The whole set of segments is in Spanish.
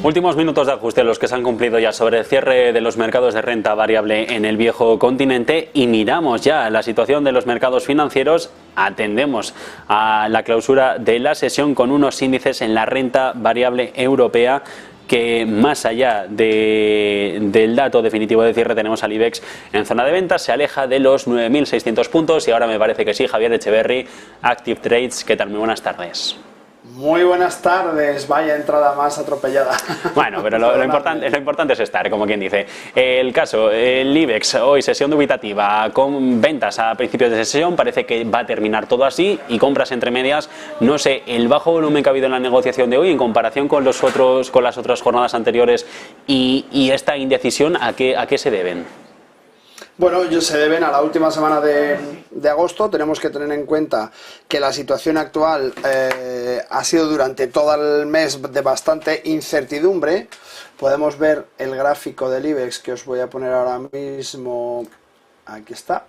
Últimos minutos de ajuste los que se han cumplido ya sobre el cierre de los mercados de renta variable en el viejo continente y miramos ya la situación de los mercados financieros. Atendemos a la clausura de la sesión con unos índices en la renta variable europea que, más allá del dato definitivo de cierre, tenemos al IBEX en zona de ventas, se aleja de los 9.600 puntos y ahora me parece que sí. Javier Echeverry, Active Trades, ¿qué tal? Muy buenas tardes. Muy buenas tardes, vaya entrada más atropellada. Bueno, pero lo importante es estar, como quien dice. El caso, el IBEX, hoy sesión dubitativa, con ventas a principios de sesión, parece que va a terminar todo así, y compras entre medias. No sé, el bajo volumen que ha habido en la negociación de hoy en comparación con las otras jornadas anteriores y esta indecisión, ¿a qué se deben? Bueno, se deben a la última semana de agosto. Tenemos que tener en cuenta que la situación actual ha sido durante todo el mes de bastante incertidumbre. Podemos ver el gráfico del IBEX que os voy a poner ahora mismo. Aquí está.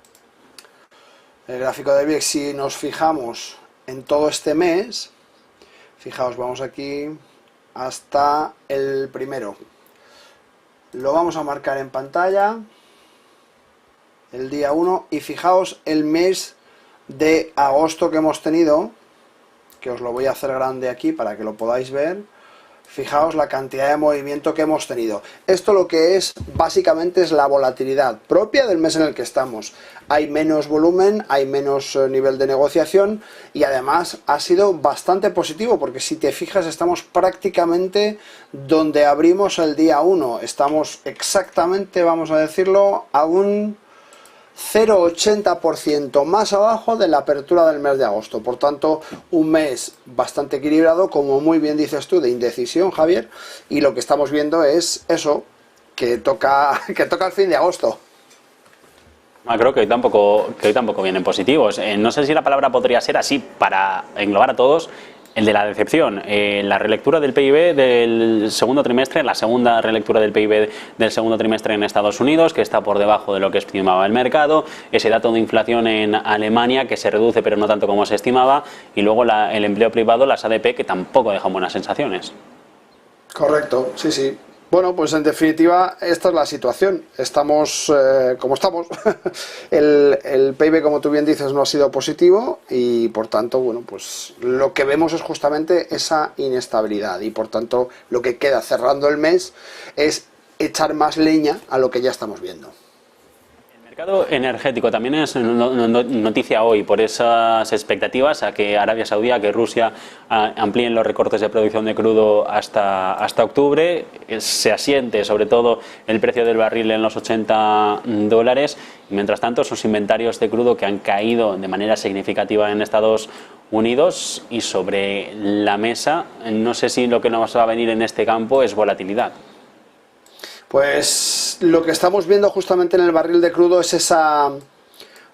El gráfico del IBEX, si nos fijamos en todo este mes, fijaos, vamos aquí hasta el primero. Lo vamos a marcar en pantalla. El día 1, y fijaos el mes de agosto que hemos tenido, que os lo voy a hacer grande aquí para que lo podáis ver. Fijaos la cantidad de movimiento que hemos tenido. Esto lo que es básicamente es la volatilidad propia del mes en el que estamos. Hay menos volumen, hay menos nivel de negociación y además ha sido bastante positivo, porque si te fijas estamos prácticamente donde abrimos el día 1. Estamos exactamente, vamos a decirlo, a un 0,80% más abajo de la apertura del mes de agosto. Por tanto, un mes bastante equilibrado, como muy bien dices tú, de indecisión, Javier, y lo que estamos viendo es eso, que toca el fin de agosto. Creo que hoy tampoco vienen positivos. No sé si la palabra podría ser así para englobar a todos. El de la decepción, la relectura del PIB del segundo trimestre, la segunda relectura del PIB del segundo trimestre en Estados Unidos, que está por debajo de lo que estimaba el mercado, ese dato de inflación en Alemania que se reduce pero no tanto como se estimaba, y luego el empleo privado, las ADP, que tampoco dejan buenas sensaciones. Correcto, sí, sí. Bueno, pues en definitiva esta es la situación. Estamos como estamos. El PIB, como tú bien dices, no ha sido positivo y por tanto, bueno, pues lo que vemos es justamente esa inestabilidad y por tanto lo que queda cerrando el mes es echar más leña a lo que ya estamos viendo. El mercado energético también es noticia hoy por esas expectativas a que Arabia Saudí, a que Rusia amplíen los recortes de producción de crudo hasta octubre. Se asiente sobre todo el precio del barril en los $80. Y mientras tanto, esos inventarios de crudo que han caído de manera significativa en Estados Unidos, y sobre la mesa, no sé si lo que nos va a venir en este campo es volatilidad. Pues lo que estamos viendo justamente en el barril de crudo es esa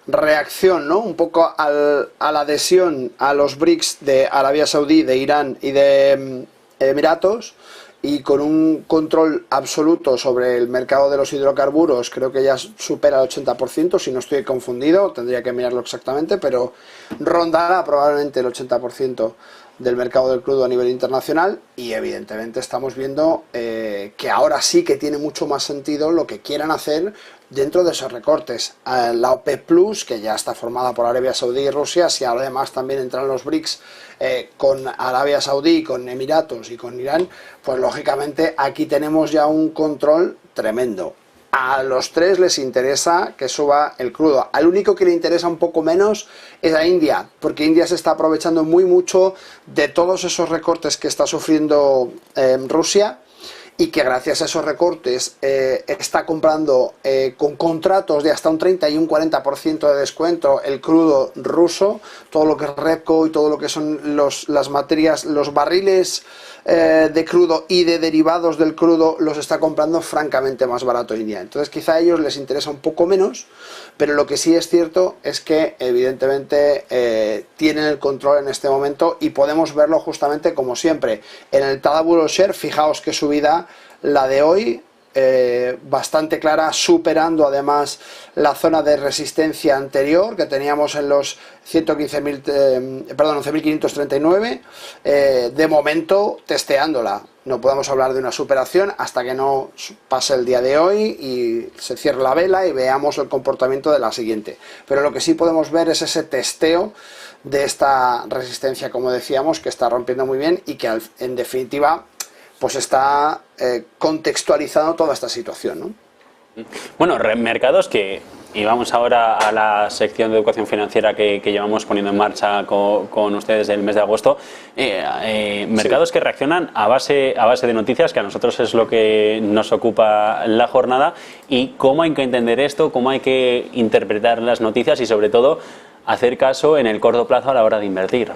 reacción, ¿no? Un poco a la adhesión a los BRICS de Arabia Saudí, de Irán y de Emiratos, y con un control absoluto sobre el mercado de los hidrocarburos. Creo que ya supera el 80%, si no estoy confundido, tendría que mirarlo exactamente, pero rondará probablemente el 80% del mercado del crudo a nivel internacional, y evidentemente estamos viendo que ahora sí que tiene mucho más sentido lo que quieran hacer dentro de esos recortes. La OPEP Plus, que ya está formada por Arabia Saudí y Rusia, si además también entran los BRICS con Arabia Saudí, con Emiratos y con Irán, pues lógicamente aquí tenemos ya un control tremendo. A los tres les interesa que suba el crudo. Al único que le interesa un poco menos es a India, porque India se está aprovechando mucho de todos esos recortes que está sufriendo Rusia, y que gracias a esos recortes está comprando con contratos de hasta un 30 y un 40% de descuento el crudo ruso, todo lo que es REPCO y todo lo que son las materias, los barriles de crudo y de derivados del crudo, los está comprando francamente más barato India. Entonces quizá a ellos les interesa un poco menos, pero lo que sí es cierto es que evidentemente tienen el control en este momento, y podemos verlo justamente como siempre en el Tadawul Share. Fijaos qué subida la de hoy, bastante clara, superando además la zona de resistencia anterior que teníamos en los 11.539, de momento testeándola. No podemos hablar de una superación hasta que no pase el día de hoy y se cierre la vela y veamos el comportamiento de la siguiente. Pero lo que sí podemos ver es ese testeo de esta resistencia, como decíamos, que está rompiendo muy bien y que en definitiva pues está contextualizando toda esta situación, ¿no? Bueno, mercados que, y vamos ahora a la sección de educación financiera que llevamos poniendo en marcha con ustedes el mes de agosto, mercados que reaccionan a base de noticias, que a nosotros es lo que nos ocupa la jornada, y cómo hay que entender esto, cómo hay que interpretar las noticias y sobre todo hacer caso en el corto plazo a la hora de invertir.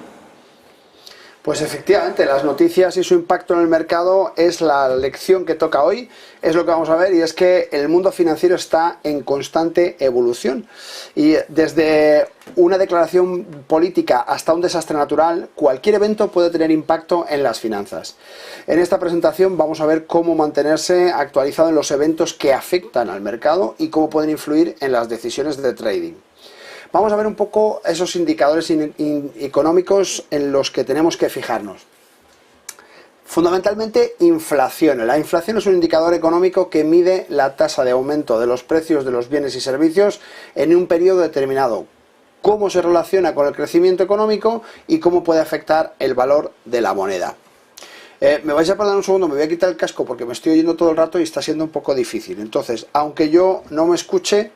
Pues efectivamente, las noticias y su impacto en el mercado es la lección que toca hoy, es lo que vamos a ver, y es que el mundo financiero está en constante evolución. Y desde una declaración política hasta un desastre natural, cualquier evento puede tener impacto en las finanzas. En esta presentación vamos a ver cómo mantenerse actualizado en los eventos que afectan al mercado y cómo pueden influir en las decisiones de trading. Vamos a ver un poco esos indicadores económicos en los que tenemos que fijarnos. Fundamentalmente, inflación. La inflación es un indicador económico que mide la tasa de aumento de los precios de los bienes y servicios en un periodo determinado. Cómo se relaciona con el crecimiento económico y cómo puede afectar el valor de la moneda. Me vais a perdonar un segundo, me voy a quitar el casco porque me estoy oyendo todo el rato y está siendo un poco difícil. Entonces, aunque yo no me escuche,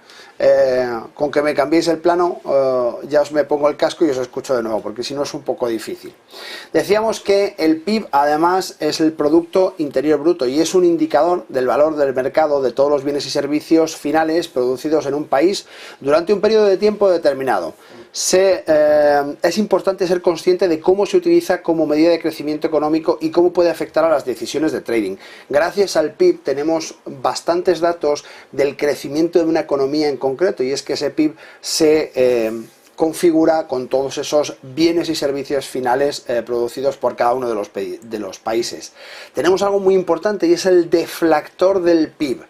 con que me cambiéis el plano, ya os me pongo el casco y os escucho de nuevo, porque si no es un poco difícil. Decíamos que el PIB además es el Producto Interior Bruto y es un indicador del valor del mercado de todos los bienes y servicios finales producidos en un país durante un periodo de tiempo determinado. Es importante ser consciente de cómo se utiliza como medida de crecimiento económico y cómo puede afectar a las decisiones de trading. Gracias al PIB tenemos bastantes datos del crecimiento de una economía en concreto, y es que ese PIB se configura con todos esos bienes y servicios finales producidos por cada uno de los países. Tenemos algo muy importante y es el deflactor del PIB.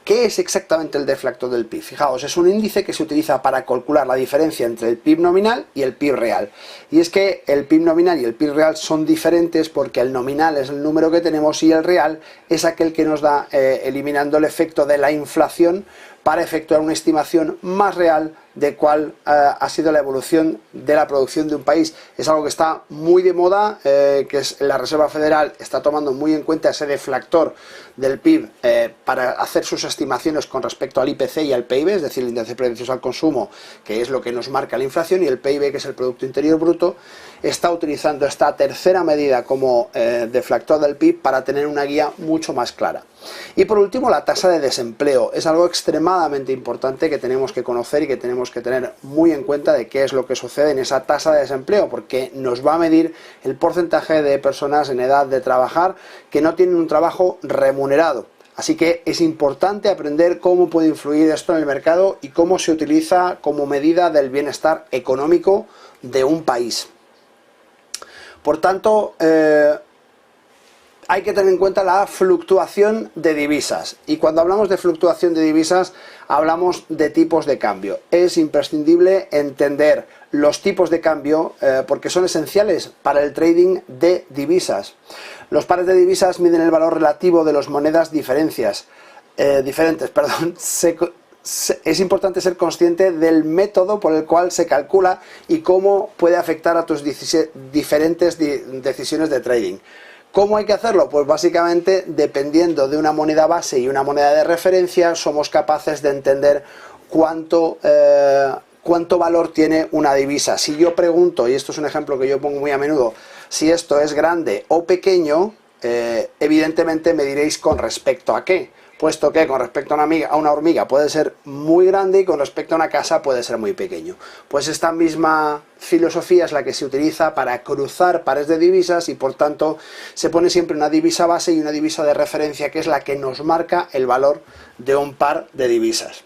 ¿Qué es exactamente el deflactor del PIB? Fijaos, es un índice que se utiliza para calcular la diferencia entre el PIB nominal y el PIB real. Y es que el PIB nominal y el PIB real son diferentes porque el nominal es el número que tenemos y el real es aquel que nos da, eliminando el efecto de la inflación, para efectuar una estimación más real de cuál ha sido la evolución de la producción de un país. Es algo que está muy de moda, que es la Reserva Federal está tomando muy en cuenta ese deflactor del PIB para hacer sus estimaciones con respecto al IPC y al PIB, es decir, el índice de precios al consumo, que es lo que nos marca la inflación, y el PIB, que es el Producto Interior Bruto, está utilizando esta tercera medida como deflactor del PIB para tener una guía mucho más clara. Y por último, la tasa de desempleo. Es algo extremadamente importante que tenemos que conocer y que tenemos que tener muy en cuenta de qué es lo que sucede en esa tasa de desempleo, porque nos va a medir el porcentaje de personas en edad de trabajar que no tienen un trabajo remunerado. Así que es importante aprender cómo puede influir esto en el mercado y cómo se utiliza como medida del bienestar económico de un país. Por tanto, hay que tener en cuenta la fluctuación de divisas, y cuando hablamos de fluctuación de divisas hablamos de tipos de cambio. Es imprescindible entender los tipos de cambio porque son esenciales para el trading de divisas. Los pares de divisas miden el valor relativo de las monedas diferentes. Es importante ser consciente del método por el cual se calcula y cómo puede afectar a tus diferentes decisiones de trading. ¿Cómo hay que hacerlo? Pues básicamente, dependiendo de una moneda base y una moneda de referencia, somos capaces de entender cuánto valor tiene una divisa. Si yo pregunto, y esto es un ejemplo que yo pongo muy a menudo, si esto es grande o pequeño, evidentemente me diréis con respecto a qué. Puesto que con respecto a una hormiga puede ser muy grande y con respecto a una casa puede ser muy pequeño. Pues esta misma filosofía es la que se utiliza para cruzar pares de divisas, y por tanto se pone siempre una divisa base y una divisa de referencia, que es la que nos marca el valor de un par de divisas.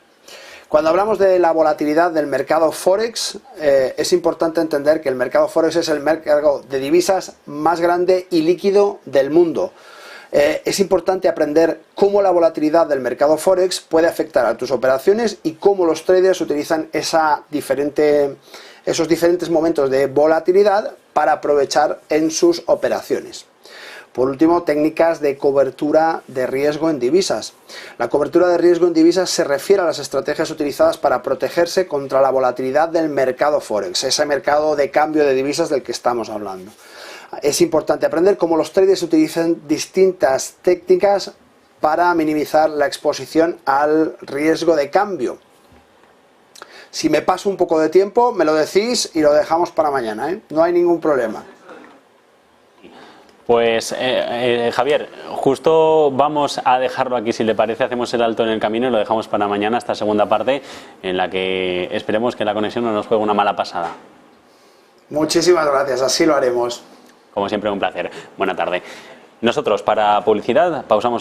Cuando hablamos de la volatilidad del mercado Forex, es importante entender que el mercado Forex es el mercado de divisas más grande y líquido del mundo. Es importante aprender cómo la volatilidad del mercado Forex puede afectar a tus operaciones y cómo los traders utilizan esos diferentes momentos de volatilidad para aprovechar en sus operaciones. Por último, técnicas de cobertura de riesgo en divisas. La cobertura de riesgo en divisas se refiere a las estrategias utilizadas para protegerse contra la volatilidad del mercado Forex, ese mercado de cambio de divisas del que estamos hablando. Es importante aprender cómo los traders utilizan distintas técnicas para minimizar la exposición al riesgo de cambio. Si me paso un poco de tiempo, me lo decís y lo dejamos para mañana, ¿eh? No hay ningún problema. Pues Javier, justo vamos a dejarlo aquí, si le parece, hacemos el alto en el camino y lo dejamos para mañana, esta segunda parte en la que esperemos que la conexión no nos juegue una mala pasada. Muchísimas gracias, así lo haremos. Como siempre, un placer. Buena tarde. Nosotros, para publicidad, pausamos.